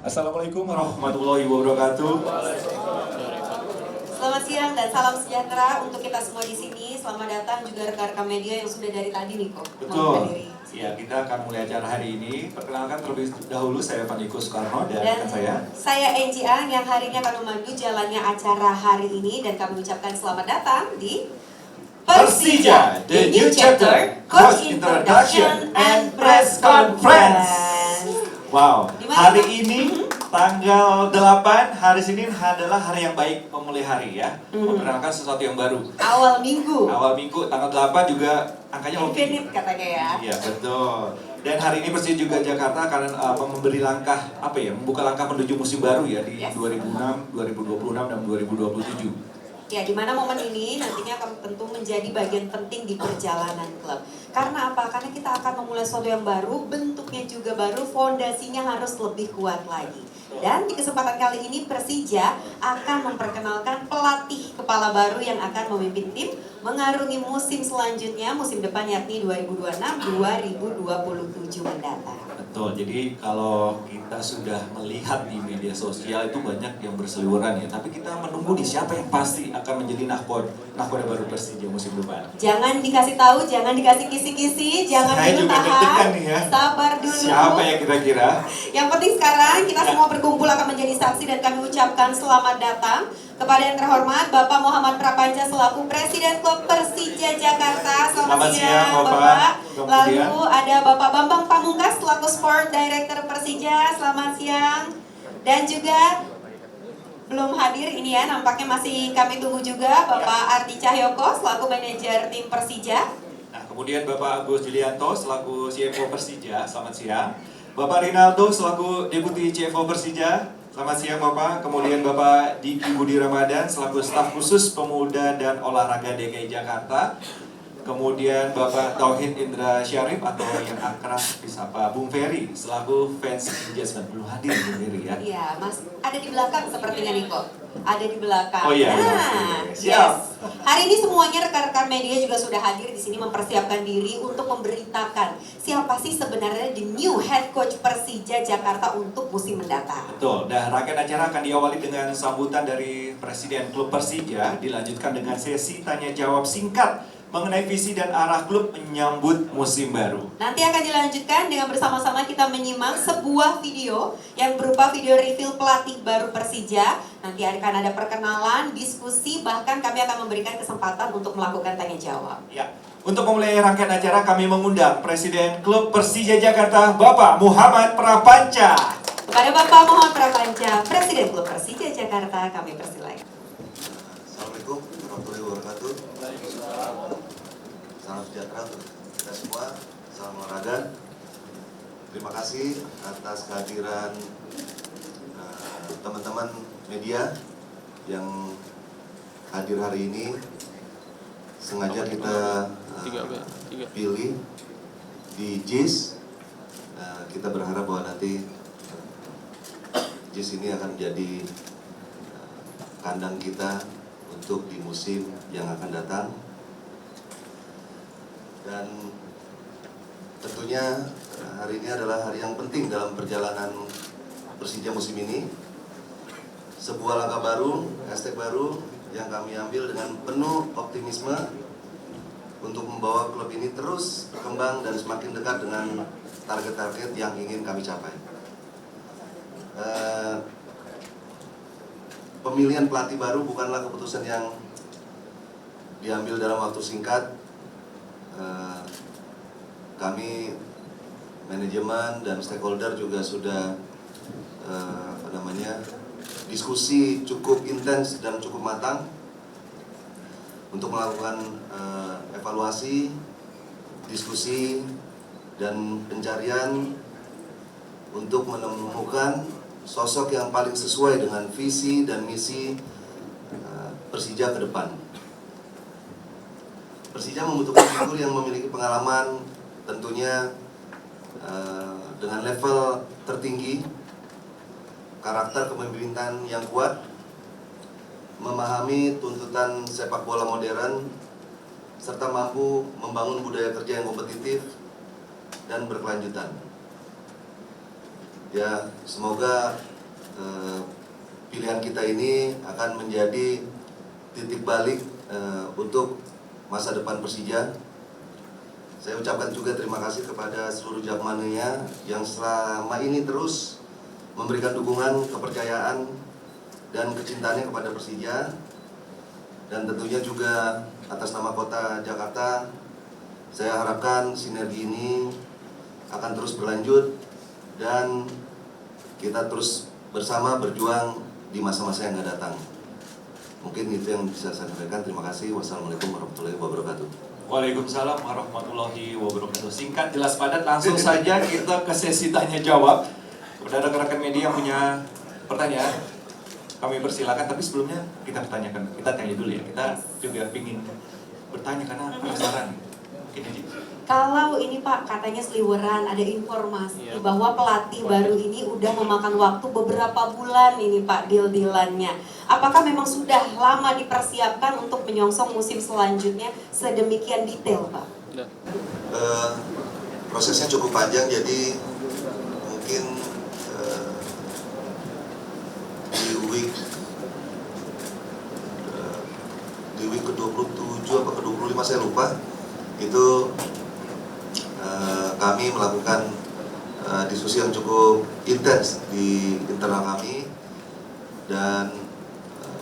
Assalamualaikum warahmatullahi wabarakatuh. Selamat siang dan salam sejahtera untuk kita semua di sini. Selamat datang juga rekan-rekan media yang sudah dari tadi nih kok. Betul. Ya, kita akan mulai acara hari ini. Perkenalkan terlebih dahulu, saya Vaniko Soekarno dan rekan saya Enji Ang yang hari ini akan memandu jalannya acara hari ini, dan kami ucapkan selamat datang di Persija, The New Chapter, Coach Introduction and Press Conference. Wow, hari ini tanggal 8, hari Senin adalah hari yang baik, memulai hari ya. Memperkenalkan sesuatu yang baru. Awal minggu. Awal minggu, tanggal 8 juga angkanya oke. Infinite katanya ya. Iya, betul. Dan hari ini Persija juga Jakarta akan memberi langkah, membuka langkah menuju musim baru ya di 2006, 2026, dan 2027. Ya, di mana momen ini nantinya akan tentu menjadi bagian penting di perjalanan klub. Karena apa? Karena kita akan memulai sesuatu yang baru, bentuknya juga baru, fondasinya harus lebih kuat lagi. Dan di kesempatan kali ini Persija akan memperkenalkan pelatih kepala baru yang akan memimpin tim mengarungi musim selanjutnya, musim depan yakni 2026-2027 mendatang. Betul, jadi kalau kita sudah melihat di media sosial itu banyak yang berseliweran ya, tapi kita menunggu nih siapa yang pasti akan menjadi nahkoda baru Persija musim depan. Jangan dikasih tahu, jangan dikasih kisi-kisi, jangan dulu tahan, ya. Sabar dulu. Siapa ya kira-kira? Yang penting sekarang kita semua berkumpul akan menjadi saksi, dan kami ucapkan selamat datang kepada yang terhormat Bapak Muhammad Prapanca selaku Presiden Klub Persija Jakarta. Selamat siang Bapak. Lalu ada Bapak Bambang Pamungkas selaku Sport Director Persija. Selamat siang. Dan juga belum hadir ini ya, nampaknya masih kami tunggu juga Bapak Ardi Cahyoko selaku manajer tim Persija. Nah, kemudian Bapak Agus Julianto selaku CFO Persija. Selamat siang. Bapak Rinaldo selaku Deputi CFO Persija. Selamat siang Bapak. Kemudian Bapak Diki Budi Ramadan selaku staf khusus pemuda dan olahraga DKI Jakarta. Kemudian Bapak Tauhid Indra Syarif atau yang akrab disapa Bung Ferry selaku fans engagement. Belum hadir Bung Ferry ya? Iya, Mas. Ada di belakang sepertinya nih kok. Ada di belakang. Oh iya. Nah, siap. Yes. Hari ini semuanya rekan-rekan media juga sudah hadir di sini mempersiapkan diri untuk memberitakan siapa sih sebenarnya the new head coach Persija Jakarta untuk musim mendatang. Betul. Dan rangkaian acara akan diawali dengan sambutan dari Presiden Klub Persija, dilanjutkan dengan sesi tanya jawab singkat mengenai visi dan arah klub menyambut musim baru. Nanti akan dilanjutkan dengan bersama-sama kita menyimak sebuah video yang berupa video reveal pelatih baru Persija. Nanti akan ada perkenalan, diskusi, bahkan kami akan memberikan kesempatan untuk melakukan tanya jawab. Ya, untuk memulai rangkaian acara kami mengundang Presiden Klub Persija Jakarta, Bapak Muhammad Prapanca. Kepada Bapak Muhammad Prapanca, Presiden Klub Persija Jakarta, kami persilakan. Assalamualaikum warahmatullahi wabarakatuh. Salam sejahtera untuk kita semua, salam olahraga. Terima kasih atas kehadiran teman-teman media yang hadir hari ini. Sengaja kita pilih di JIS. Kita berharap bahwa nanti JIS ini akan menjadi kandang kita untuk di musim yang akan datang. Dan tentunya hari ini adalah hari yang penting dalam perjalanan Persija musim ini. Sebuah langkah baru, hashtag baru yang kami ambil dengan penuh optimisme untuk membawa klub ini terus berkembang dan semakin dekat dengan target-target yang ingin kami capai. Pemilihan pelatih baru bukanlah keputusan yang diambil dalam waktu singkat. Kami manajemen dan stakeholder juga sudah diskusi cukup intens dan cukup matang untuk melakukan evaluasi, diskusi dan pencarian untuk menemukan sosok yang paling sesuai dengan visi dan misi Persija ke depan. Persija membutuhkan figur yang memiliki pengalaman tentunya dengan level tertinggi, karakter kepemimpinan yang kuat, memahami tuntutan sepak bola modern, serta mampu membangun budaya kerja yang kompetitif dan berkelanjutan. Ya, semoga pilihan kita ini akan menjadi titik balik untuk masa depan Persija. Saya ucapkan juga terima kasih kepada seluruh jackmania yang selama ini terus memberikan dukungan, kepercayaan, dan kecintaannya kepada Persija. Dan tentunya juga atas nama Kota Jakarta, saya harapkan sinergi ini akan terus berlanjut dan kita terus bersama berjuang di masa-masa yang akan datang. Mungkin itu yang bisa saya sampaikan. Terima kasih. Wassalamualaikum warahmatullahi wabarakatuh. Waalaikumsalam warahmatullahi wabarakatuh. Singkat, jelas, padat, langsung saja kita ke sesi tanya jawab. Udah ada rekan media yang punya pertanyaan, kami persilakan. Tapi sebelumnya kita pertanyakan, kita tanya dulu ya. Kita juga ingin bertanya karena penasaran. Kalau ini Pak, katanya seliweran, ada informasi bahwa pelatih baru ini udah memakan waktu beberapa bulan ini Pak deal-dealannya. Apakah memang sudah lama dipersiapkan untuk menyongsong musim selanjutnya sedemikian detail Pak? Prosesnya cukup panjang, jadi mungkin di week ke-27 apa ke-25 saya lupa, itu kami melakukan diskusi yang cukup intens di internal kami, dan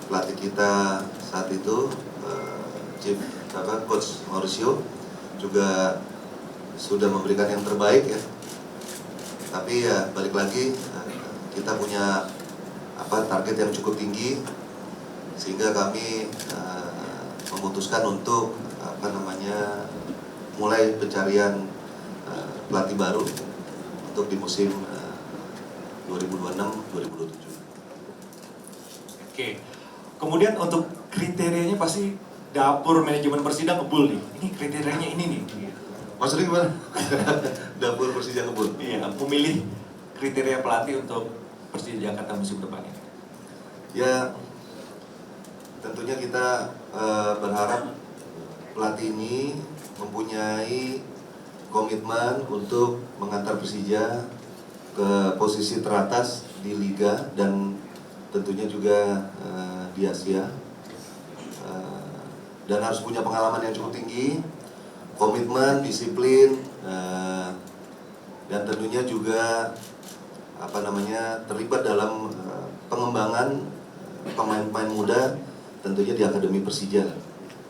pelatih kita saat itu Coach Mauricio juga sudah memberikan yang terbaik ya. Tapi ya balik lagi, kita punya target yang cukup tinggi, sehingga kami memutuskan untuk mulai pencarian pelatih baru untuk di musim 2026-2027. Oke. Kemudian untuk kriterianya pasti dapur manajemen Persija ngebul nih. Ini kriterianya ini nih. Maksudnya gimana? Dapur Persija ngebul? Iya, memilih kriteria pelatih untuk Persija Jakarta musim depan ini. Ya, tentunya kita berharap pelatih ini mempunyai komitmen untuk mengantar Persija ke posisi teratas di Liga dan tentunya juga di Asia, dan harus punya pengalaman yang cukup tinggi, komitmen, disiplin, dan tentunya juga terlibat dalam pengembangan pemain-pemain muda tentunya di Akademi Persija.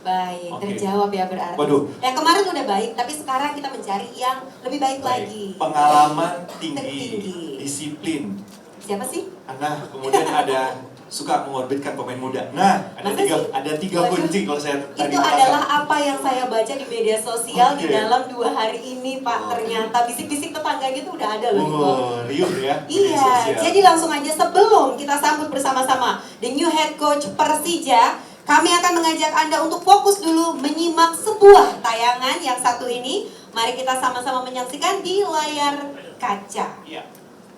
Baik, Oke. terjawab ya berarti. Waduh. Yang kemarin udah baik, tapi sekarang kita mencari yang lebih baik lagi. Pengalaman tinggi, Tertinggi. disiplin. Siapa sih? Nah, kemudian ada suka mengorbitkan pemain muda. Nah, Masa sih? ada tiga Waduh. kunci kalau saya tadi Itu adalah apa yang saya baca di media sosial di Oke. dalam 2 hari ini Pak. Ternyata bisik-bisik tetangganya itu udah ada loh. Ibu. riuh ya. media Iya, sosial. jadi langsung aja sebelum kita sambut bersama-sama the new head coach Persija, kami akan mengajak Anda untuk fokus dulu menyimak sebuah tayangan yang satu ini. Mari kita sama-sama menyaksikan di layar kaca. Iya.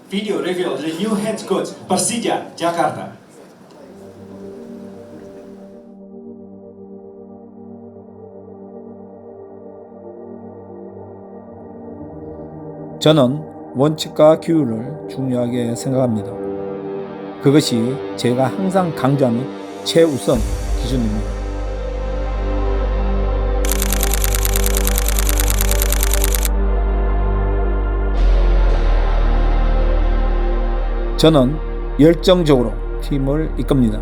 Video reveal the new head coach Persija Jakarta. 저는 원칙과 규율을 중요하게 생각합니다. 그것이 제가 항상 강조하는 최우선 기준입니다. 저는 열정적으로 팀을 이끕니다.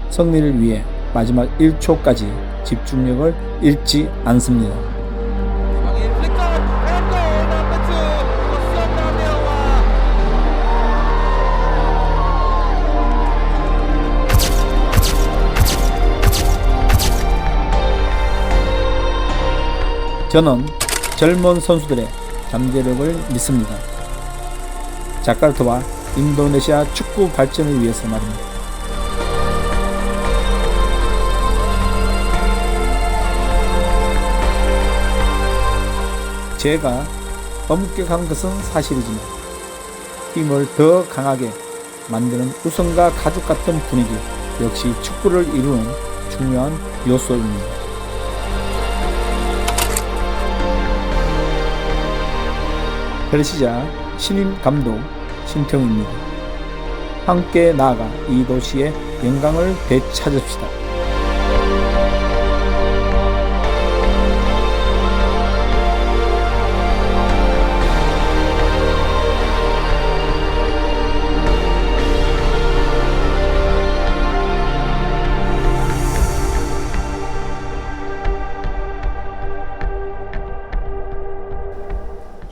승리를 위해 마지막 1초까지 집중력을 잃지 않습니다. Angin flicker and goal number 2 kosong Dewa. 저는 젊은 선수들의 잠재력을 믿습니다. 자카르타와 인도네시아 축구 발전을 위해서 말입니다. 제가 엄격한 것은 사실이지만 팀을 더 강하게 만드는 우승과 가족 같은 분위기 역시 축구를 이루는 중요한 요소입니다. 펠시자 신임 감독 신태웅입니다. 함께 나아가 이 도시의 영광을 되찾읍시다.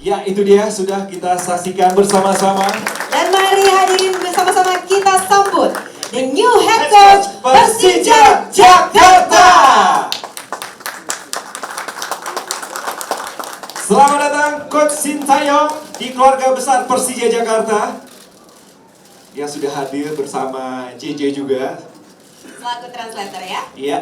Ya, itu dia sudah kita saksikan bersama-sama. Dan mari hadirin bersama-sama kita sambut the new head coach Persija Jakarta. Selamat datang Coach Sintayong di keluarga besar Persija Jakarta yang sudah hadir bersama JJ juga. Selaku translator ya. Iya.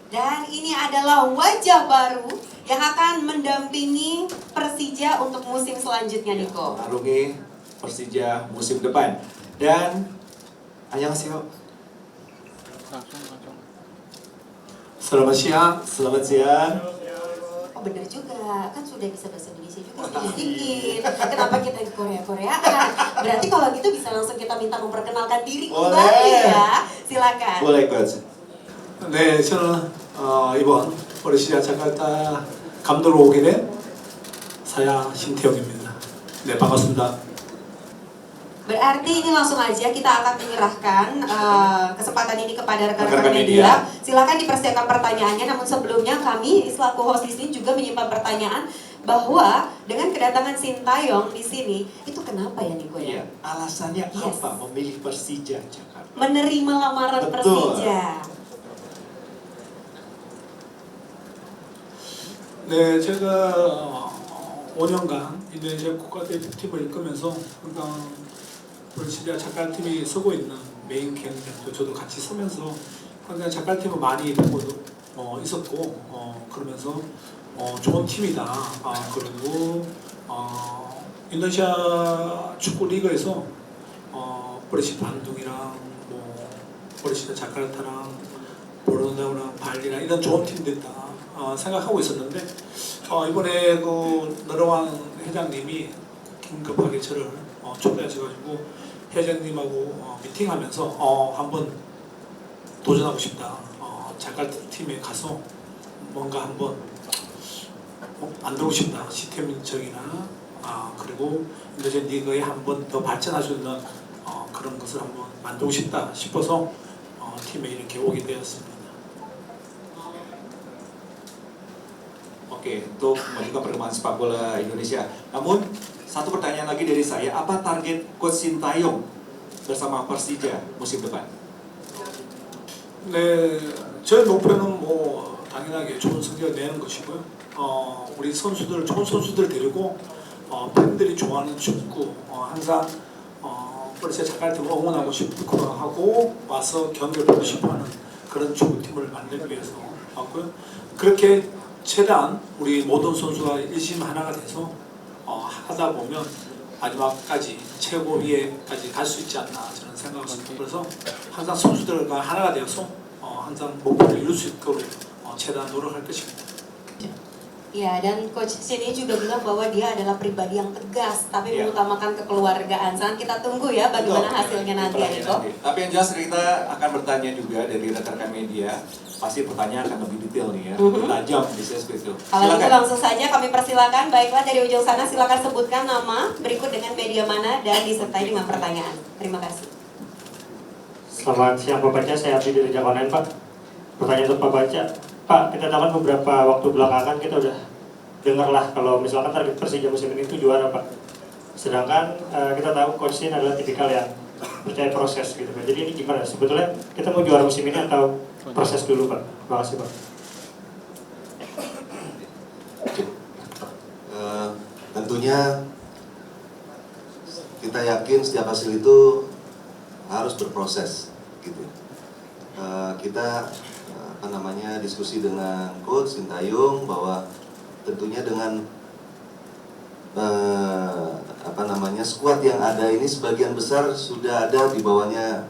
Dan ini adalah wajah baru yang akan mendampingi Persija untuk musim selanjutnya, Niko. Mengarungi Persija musim depan. Dan annyeonghaseyo. Selamat siang. Selamat siang. Oh bener juga, kan sudah bisa bahasa Indonesia juga sedikit. Kenapa kita ke Korea-Koreaan? Berarti kalau gitu bisa langsung kita minta memperkenalkan diri kembali Boleh. ya. Silakan. Boleh Coach. 네, 저는 이번 퍼시자 자카르타 감독으로 오게 된 사야 신태용입니다. 네, 반갑습니다. Berarti ini langsung aja kita akan menyerahkan kesempatan ini kepada rekan-rekan Rekan-rekan media. media. Silakan dipersiapkan pertanyaannya. Namun sebelumnya kami selaku host di sini juga menyimpan pertanyaan bahwa dengan kedatangan Sintayong di sini itu kenapa ya Niko ya? Iya, alasannya Yes. apa memilih Persija Jakarta? Menerima lamaran Betul. Persija. 네, 제가 5년간 인도네시아 국가대표팀을 이끌면서 항상 퍼시자 자카르타팀이 서고 있는 메인 경기장도 저도 같이 서면서 항상 자카르타팀을 많이 보고 있었고 그러면서 좋은 팀이다. 그리고 인도네시아 축구 리그에서 포르시 반둥이랑 포르시자 자카르타랑 보르네오랑 발리랑 이런 좋은 팀들 있다 생각하고 있었는데 이번에 그 너러왕 회장님이 긴급하게 저를 초대하셔가지고 회장님하고 미팅하면서 한번 도전하고 싶다. 자카르타 팀에 가서 뭔가 한번 만들고 싶다. 시스템적이나 그리고 인도네시아 리그에 한번 더 발전할 수 있는 그런 것을 한번 만들고 싶다 싶어서 팀에 이렇게 오게 되었습니다. Oke, untuk memajukan perkembangan sepak bola Indonesia. Namun, satu pertanyaan lagi dari saya, apa target Coach Sintayong bersama Persija musim depan? 네, 저의 목표는 당연하게 좋은 성적을 내는 것이고요. 우리 선수들 좋은 선수들 데리고 팬들이 좋아하는 축구 항상 포르시아 자카르타를 응원하고 싶고 하고 와서 경기를 보고 싶어하는 그런 축구팀을 만들기 위해서 왔고요. 그렇게 최대한 우리 모든 선수가 일심 하나가 돼서 하다 보면 마지막까지 최고 위에까지 갈 수 있지 않나 저는 생각합니다. 그래서 항상 선수들과 하나가 되어서 항상 목표를 이룰 수 있도록 최대한 노력할 것입니다. Ya, dan Coach sini juga bilang bahwa dia adalah pribadi yang tegas, tapi Iya. mengutamakan kekeluargaan. Sangat kita tunggu ya bagaimana hasilnya nanti ya Niko. Tapi yang jelas kita akan bertanya juga dari rekan-rekan media. Pasti pertanyaan akan lebih detail nih ya, lebih tajam di seperti itu. Kalau gitu langsung saja kami persilakan. Baiklah dari ujung sana silakan sebutkan nama, berikut dengan media mana dan disertai dengan pertanyaan. Terima kasih. Selamat siang Pak Baca, saya Abdi dari Jakonen Pak. Pertanyaan untuk Pak Baca, Pak, kita tahu kan beberapa waktu belakangan kita udah dengarlah kalau misalkan target Persija musim ini itu juara Pak. Sedangkan kita tahu Coach Shin adalah tipikal yang percaya proses gitu Pak. Jadi ini gimana? Sebetulnya kita mau juara musim ini atau proses dulu Pak? Terima kasih Pak. Tentunya kita yakin setiap hasil itu harus berproses gitu. Kita diskusi dengan Coach Sintayong bahwa tentunya dengan skuad yang ada ini sebagian besar sudah ada di bawahnya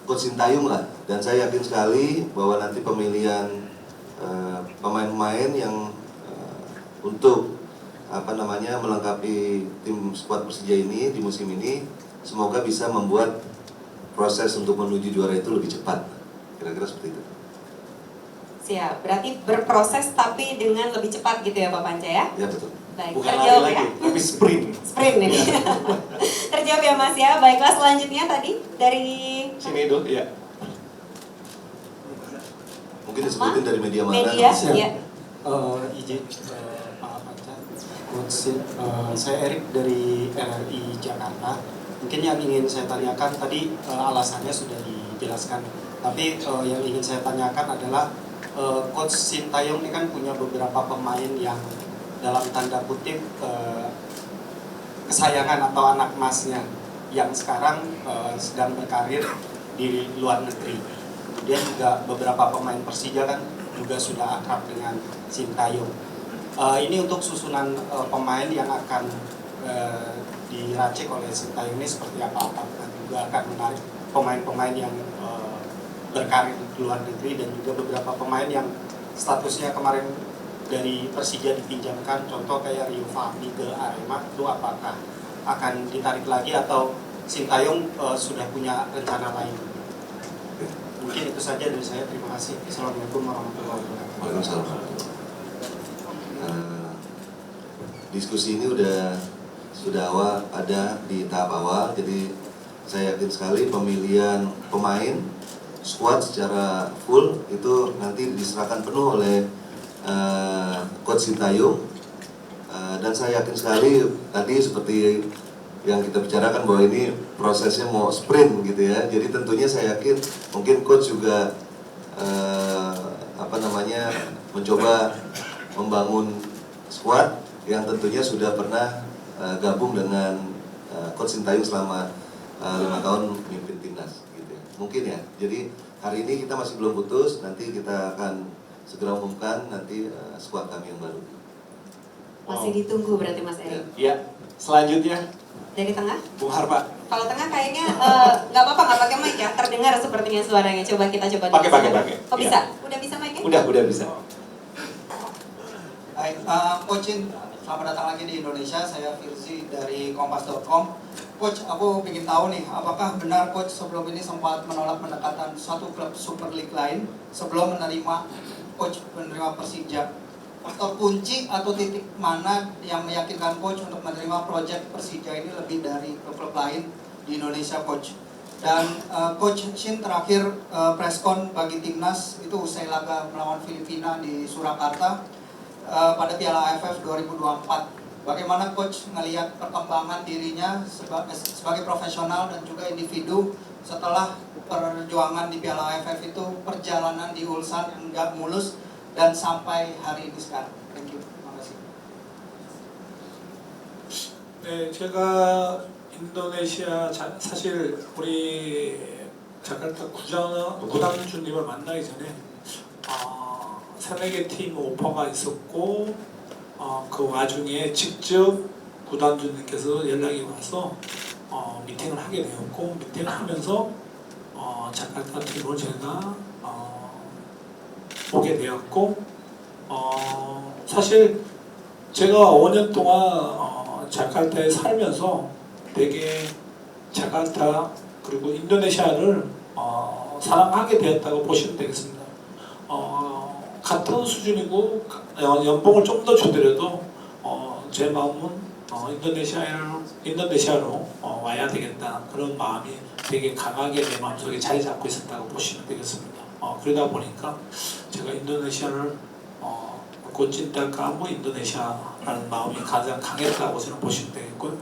Coach Sintayong lah, dan saya yakin sekali bahwa nanti pemilihan pemain-pemain yang untuk melengkapi tim skuad Persija ini di musim ini semoga bisa membuat proses untuk menuju juara itu lebih cepat. Kira-kira seperti itu. Siap, berarti berproses tapi dengan lebih cepat gitu ya Pak Panca ya? Ya betul. Baik, Bukan terjawab lari ya? lagi, tapi sprint. Sprint ini. Terjawab ya Mas ya. Baiklah selanjutnya tadi dari Sini dulu, ya. Mungkin disebutin dari media mana? media. Siap. Ya. Izin Pak Panca, saya Erik dari RRI Jakarta. Mungkin yang ingin saya tanyakan tadi alasannya sudah dijelaskan, tapi yang ingin saya tanyakan adalah Coach Sintayong ini kan punya beberapa pemain yang dalam tanda kutip kesayangan atau anak emasnya yang sekarang sedang berkarir di luar negeri. Kemudian juga beberapa pemain Persija kan juga sudah akrab dengan Sintayong. Ini untuk susunan pemain yang akan diracik oleh Sintayong ini seperti apa? Apakah juga akan menarik pemain-pemain yang berkarir di luar negeri dan juga beberapa pemain yang statusnya kemarin dari Persija dipinjamkan, contoh kayak Rio Fahmi ke Arema, itu apakah akan ditarik lagi atau Sintayong sudah punya rencana lain? Mungkin itu saja dari saya. Terima kasih. Assalamualaikum warahmatullahi wabarakatuh. Waalaikumsalam. Diskusi ini sudah awal, ada di tahap awal, jadi saya yakin sekali pemilihan pemain squad secara full itu nanti diserahkan penuh oleh Coach Sintayong, dan saya yakin sekali tadi seperti yang kita bicarakan bahwa ini prosesnya mau sprint gitu ya, jadi tentunya saya yakin mungkin Coach juga mencoba membangun squad yang tentunya sudah pernah gabung dengan Coach Sintayong selama 5 tahun memimpin timnas gitu ya. Mungkin ya. Jadi hari ini kita masih belum putus, nanti kita akan segera umumkan nanti squad kami yang baru. Masih ditunggu berarti Mas Erik. Ya, selanjutnya Dari tengah? Bung Harpa. Kalau tengah kayaknya nggak apa-apa, nggak pakai mic ya, terdengar sepertinya suaranya. Coba kita coba. Pakai. Oh bisa? Udah bisa mic-nya? Udah bisa. Baik, Coach, selamat datang lagi di Indonesia. Saya Firzi dari Kompas.com. Coach, aku ingin tahu nih, apakah benar Coach sebelum ini sempat menolak pendekatan suatu klub Super League lain sebelum menerima Persija? Faktor kunci atau titik mana yang meyakinkan Coach untuk menerima proyek Persija ini lebih dari klub lain di Indonesia, Coach? Dan Coach Shin terakhir preskon bagi timnas itu usai laga melawan Filipina di Surakarta pada Piala AFF 2024. Bagaimana Coach melihat perkembangan dirinya sebagai profesional dan juga individu setelah perjuangan di Piala AFF itu, perjalanan di Ulsan enggak mulus dan sampai hari ini sekarang. Thank you. Terima kasih. 네, 제가 인도네시아 사실 우리 자카르타 구단주님을 만나기 전에 새내기 팀 오퍼가 있었고 그 와중에 직접 구단주님께서 연락이 와서 미팅을 하게 되었고, 미팅을 하면서 자카르타 팀을 제가 보게 되었고, 사실 제가 5년 동안 자카르타에 살면서 되게 자카르타 그리고 인도네시아를 사랑하게 되었다고 보시면 되겠습니다. 같은 수준이고 연봉을 좀 더 주더라도 제 마음은 인도네시아로 와야 되겠다, 그런 마음이 되게 강하게 내 마음속에 자리 잡고 있었다고 보시면 되겠습니다. 그러다 보니까 제가 인도네시아를 고친다 까고 인도네시아라는 마음이 가장 강했다고 저는 보시면 되겠고요.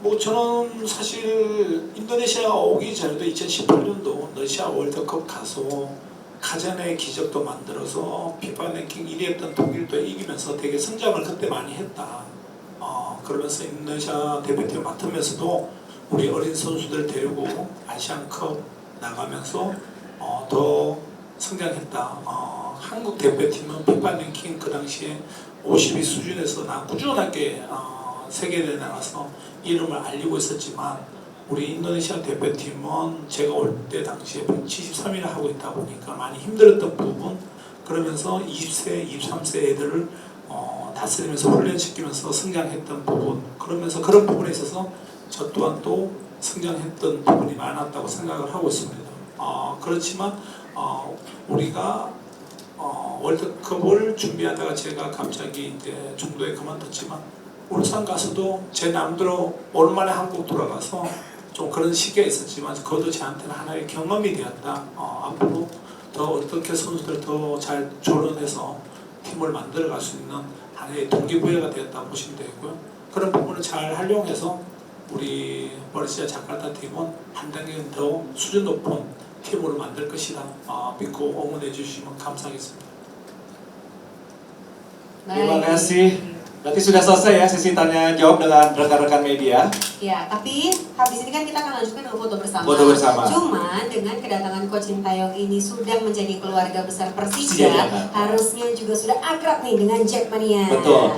뭐 저는 사실 인도네시아 오기 전에도 2018년도 러시아 월드컵 가서 가전의 기적도 만들어서 피파 랭킹 1위 했던 독일도 이기면서 되게 성장을 그때 많이 했다. 그러면서 인도네시아 대표팀을 맡으면서도 우리 어린 선수들 데리고 아시안컵 나가면서 더 성장했다. 한국 대표팀은 피파 랭킹 그 당시에 52 수준에서 꾸준하게 세계대회 나가서 이름을 알리고 있었지만, 우리 인도네시아 대표팀은 제가 올 때 당시에 173위를 하고 있다 보니까 많이 힘들었던 부분, 그러면서 20세, 23세 애들을 다스리면서 훈련시키면서 성장했던 부분, 그러면서 그런 부분에 있어서 저 또한 또 성장했던 부분이 많았다고 생각을 하고 있습니다. 그렇지만 우리가 월드컵을 준비하다가 제가 갑자기 이제 중도에 그만뒀지만 울산 가서도 제 남대로 오랜만에 한국 돌아가서 좀 그런 시기가 있었지만 그것도 저한테는 하나의 경험이 되었다. 앞으로 더 어떻게 선수들 더 잘 조련해서 팀을 만들어갈 수 있는 하나의 동기부여가 되었다 보시면 되고요. 그런 부분을 잘 활용해서 우리 버르시아 자카르타 팀은 한 단계 더 수준 높은 팀으로 만들 것이다. 믿고 응원해 주시면 감사하겠습니다. Terima kasih. Berarti sudah selesai ya sesi tanya jawab dengan rekan-rekan media. Ya, tapi habis ini kan kita akan lanjutkan dengan foto bersama. Foto bersama. Cuman dengan kedatangan Coach Sintayong ini sudah menjadi keluarga besar Persija, harusnya juga sudah akrab nih dengan Jackmania. Betul.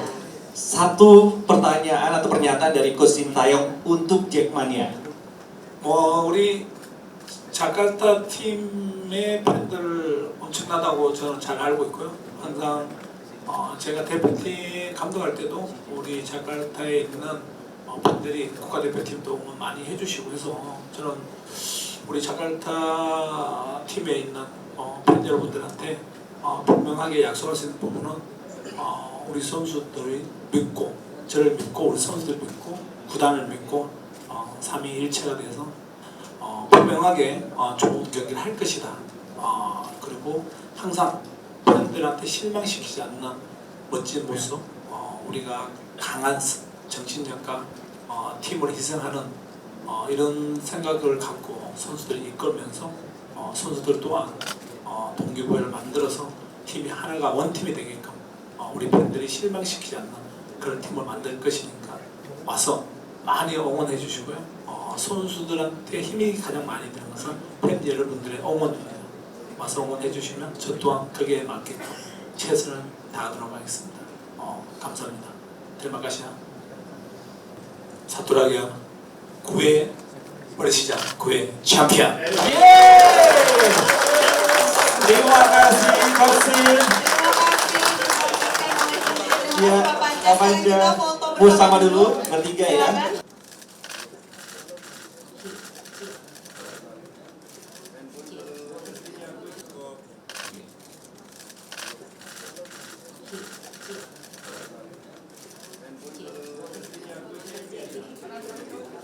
Satu pertanyaan atau pernyataan dari Coach Sintayong untuk Jackmania. 우리 자카르타 팀의 팬들 엄청나다고 저는 잘 알고 있고요. 항상 제가 대표팀 감독할 때도 우리 자카르타에 있는 팬들이 국가대표팀도 응원 많이 해주시고 해서 저는 우리 자카르타 팀에 있는 팬 여러분들한테 분명하게 약속할 수 있는 부분은 우리 선수들이 믿고 저를 믿고 우리 선수들 믿고 구단을 믿고 삼위일체가 돼서 분명하게 좋은 경기를 할 것이다. 그리고 항상 팬들한테 실망시키지 않는 멋진 모습, 우리가 강한 정신력과 팀을 희생하는 이런 생각을 갖고 선수들이 이끌면서 선수들 또한 동기부여를 만들어서 팀이 하나가 원팀이 되게끔 우리 팬들이 실망시키지 않는 그런 팀을 만들 것이니까 와서 많이 응원해 주시고요. 선수들한테 힘이 가장 많이 되는 것은 팬 여러분들의 응원입니다. 와서 응원해 주시면 저 또한 거기에 맞게끔 최선을 다하도록 하겠습니다. 감사합니다. Terima kasih. Satu lagi, gue Persija, gue champion. Terima kasih Coach Sin. Ya, Pak Panja, bersama dulu bertiga ya.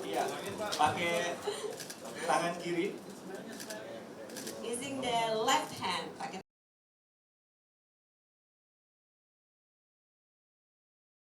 Iya, pakai tangan kiri. Using the left